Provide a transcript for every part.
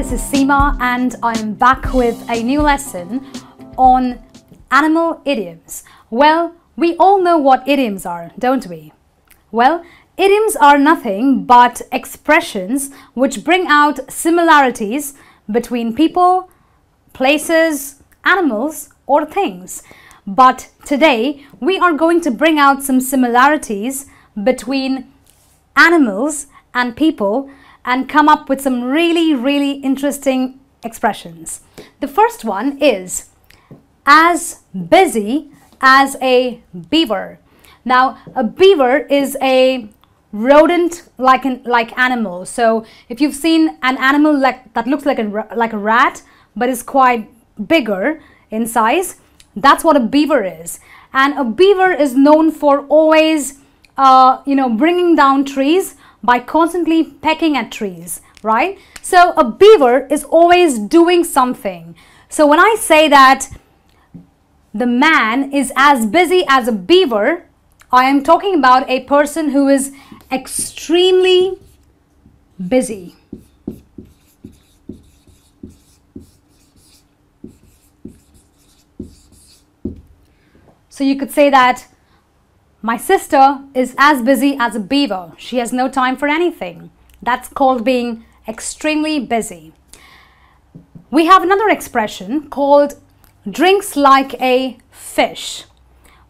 this is Seema and I'm back with a new lesson on animal idioms. Well, we all know what idioms are, don't we? Well, idioms are nothing but expressions which bring out similarities between people, places, animals or things. But today we are going to bring out some similarities between animals and people and come up with some really interesting expressions. The first one is as busy as a beaver. Now, a beaver is a rodent-like animal. So if you've seen an animal that looks like a rat but is quite bigger in size, that's what a beaver is. And a beaver is known for always bringing down trees by constantly pecking at trees, right? So a beaver is always doing something. So when I say that the man is as busy as a beaver, I am talking about a person who is extremely busy. So you could say that my sister is as busy as a beaver. She has no time for anything. That's called being extremely busy. We have another expression called drinks like a fish.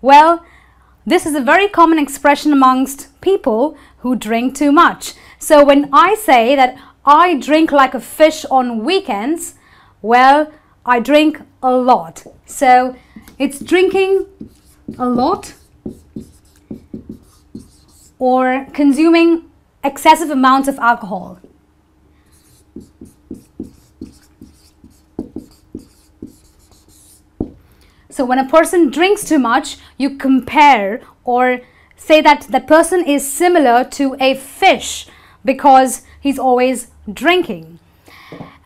Well, this is a very common expression amongst people who drink too much. So when I say that I drink like a fish on weekends, well, I drink a lot. So it's drinking a lot or consuming excessive amounts of alcohol. So when a person drinks too much, you compare or say that the person is similar to a fish because he's always drinking.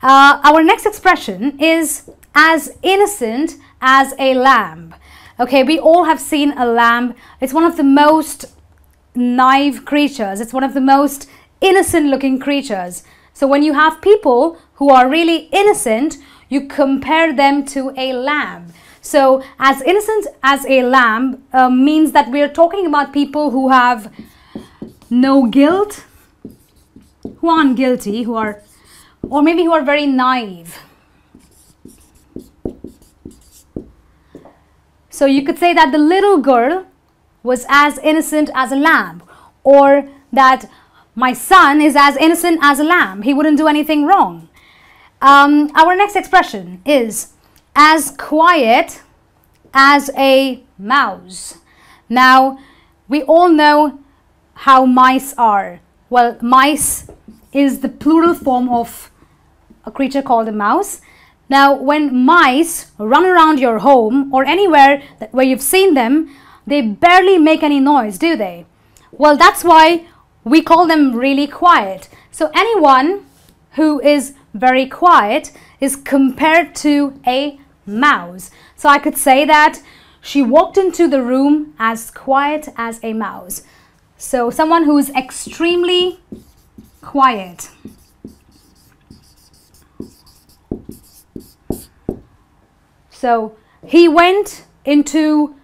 Our next expression is as innocent as a lamb. Okay, we all have seen a lamb. It's one of the most naive creatures. It's one of the most innocent looking creatures. So when you have people who are really innocent, you compare them to a lamb. So as innocent as a lamb means that we are talking about people who have no guilt, who aren't guilty, or maybe who are very naive. So you could say that the little girl was as innocent as a lamb, or that my son is as innocent as a lamb. He wouldn't do anything wrong. Our next expression is as quiet as a mouse. Now, we all know how mice are. Well, mice is the plural form of a creature called a mouse. Now, when mice run around your home or anywhere where you've seen them, they barely make any noise, do they? Well, that's why we call them really quiet. So anyone who is very quiet is compared to a mouse. So I could say that she walked into the room as quiet as a mouse. So someone who is extremely quiet. So he went into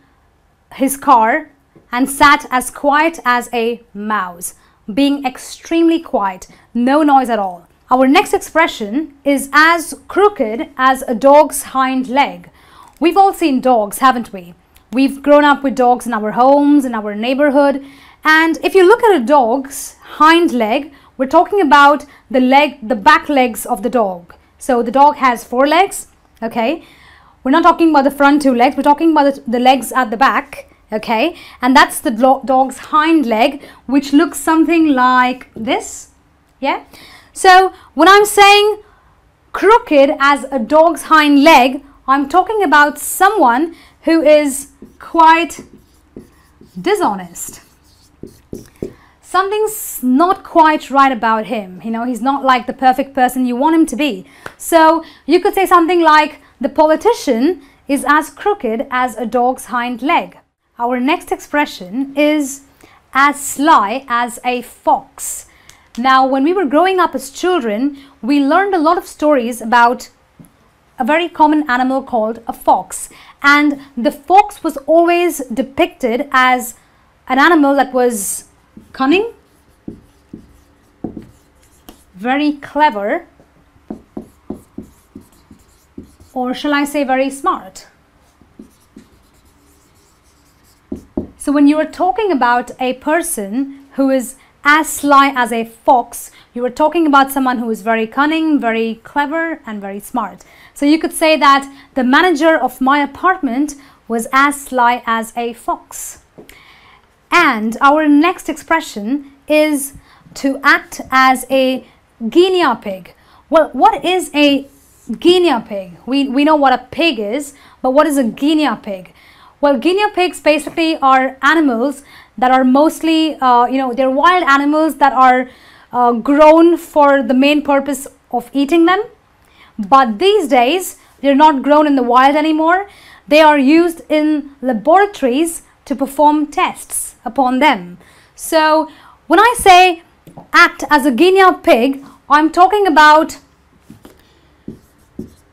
his car and sat as quiet as a mouse, being extremely quiet, no noise at all. Our next expression is as crooked as a dog's hind leg. We've all seen dogs, haven't we? We've grown up with dogs in our homes, in our neighborhood. And if you look at a dog's hind leg, we're talking about the back legs of the dog. So the dog has 4 legs, okay? We're not talking about the front 2 legs, we're talking about the legs at the back, okay? And that's the dog's hind leg, which looks something like this, yeah? So when I'm saying crooked as a dog's hind leg, I'm talking about someone who is quite dishonest. Something's not quite right about him. You know, he's not like the perfect person you want him to be. So you could say something like, the politician is as crooked as a dog's hind leg. Our next expression is as sly as a fox. Now, when we were growing up as children, we learned a lot of stories about a very common animal called a fox. And the fox was always depicted as an animal that was cunning, very clever, or shall I say very smart. So when you are talking about a person who is as sly as a fox, you are talking about someone who is very cunning, very clever, and very smart. So you could say that the manager of my apartment was as sly as a fox. And our next expression is to act as a guinea pig. Well, what is a guinea pig? We know what a pig is, but what is a guinea pig? Well, guinea pigs basically are animals that are mostly, they're wild animals that are grown for the main purpose of eating them. But these days, they're not grown in the wild anymore. They are used in laboratories to perform tests upon them. So when I say act as a guinea pig, I'm talking about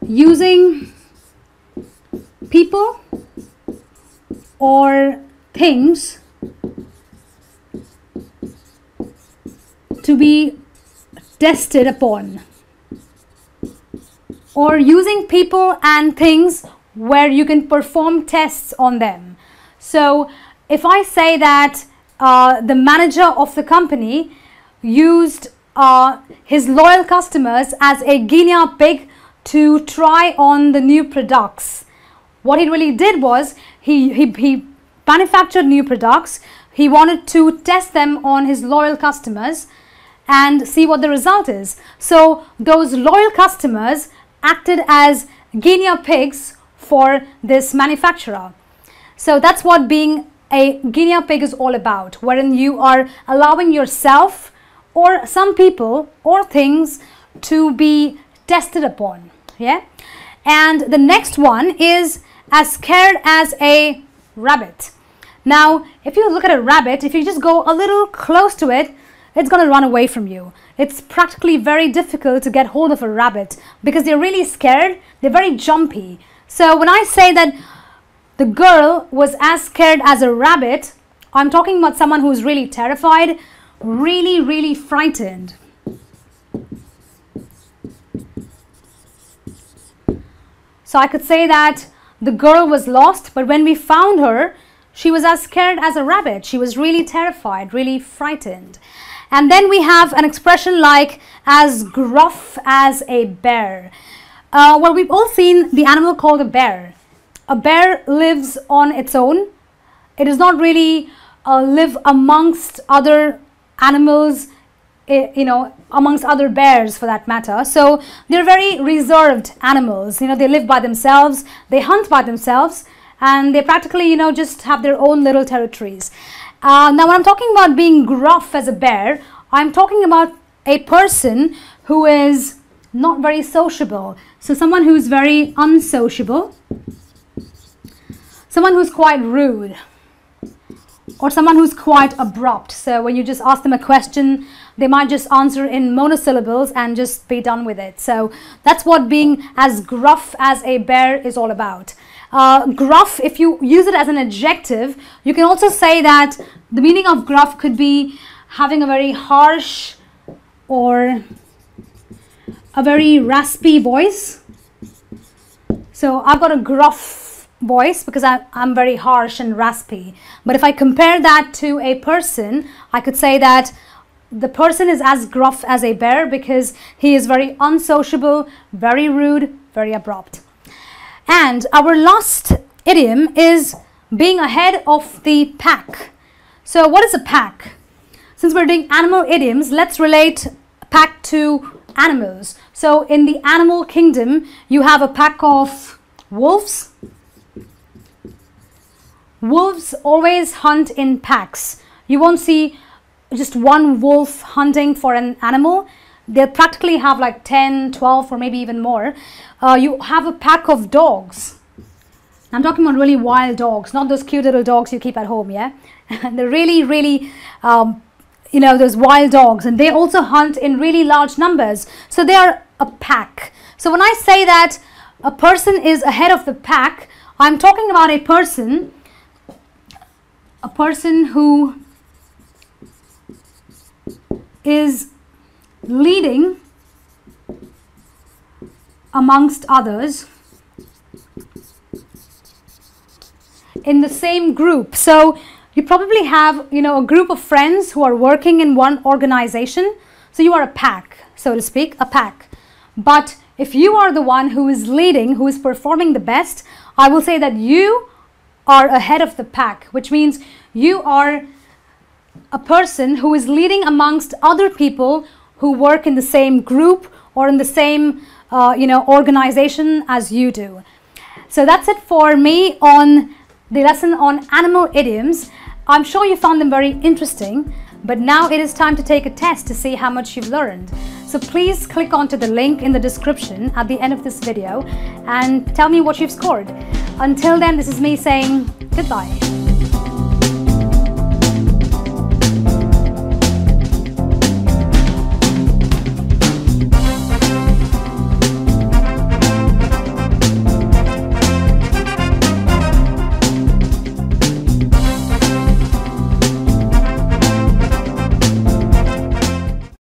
using people or things to be tested upon, or using people and things where you can perform tests on them. So if I say that the manager of the company used his loyal customers as a guinea pig to try on the new products, what he really did was he manufactured new products. He wanted to test them on his loyal customers and see what the result is. So those loyal customers acted as guinea pigs for this manufacturer. So that's what being a guinea pig is all about, wherein you are allowing yourself or some people or things to be tested upon. Yeah. And the next one is as scared as a rabbit. Now, if you look at a rabbit, if you just go a little close to it, it's going to run away from you. It's practically very difficult to get hold of a rabbit because they're really scared. They're very jumpy. So when I say that the girl was as scared as a rabbit, I'm talking about someone who's really terrified, really, really frightened. So I could say that the girl was lost, but when we found her, she was as scared as a rabbit. She was really terrified, really frightened. And then we have an expression like as gruff as a bear. Well, we've all seen the animal called a bear. A bear lives on its own. It does not really live amongst other animals, amongst other bears for that matter. So they're very reserved animals. They live by themselves, they hunt by themselves, and they practically, just have their own little territories. Now, when I'm talking about being gruff as a bear, I'm talking about a person who is not very sociable. So someone who's very unsociable, someone who's quite rude, or someone who's quite abrupt. So when you just ask them a question, they might just answer in monosyllables and just be done with it. So that's what being as gruff as a bear is all about. Gruff, if you use it as an adjective, you can also say that the meaning of gruff could be having a very harsh or a very raspy voice. So I've got a gruff voice because I'm very harsh and raspy. But if I compare that to a person, I could say that the person is as gruff as a bear because he is very unsociable, very rude, very abrupt. And our last idiom is being ahead of the pack. So what is a pack? Since we're doing animal idioms, let's relate pack to animals. So in the animal kingdom, you have a pack of wolves. Wolves always hunt in packs. You won't see just one wolf hunting for an animal. They'll practically have like 10, 12 or maybe even more. You have a pack of dogs. I'm talking about really wild dogs, not those cute little dogs you keep at home, yeah? They're really, really, those wild dogs, and they also hunt in really large numbers. So they are a pack. So when I say that a person is ahead of the pack, I'm talking about a person who is leading amongst others in the same group. So you probably have, a group of friends who are working in one organization. So you are a pack, so to speak, a pack. But if you are the one who is leading, who is performing the best, I will say that you are ahead of the pack, which means you are a person who is leading amongst other people who work in the same group or in the same, organization as you do. So that's it for me on the lesson on animal idioms. I'm sure you found them very interesting, but now it is time to take a test to see how much you've learned. So please click onto the link in the description at the end of this video and tell me what you've scored. Until then, this is me saying goodbye.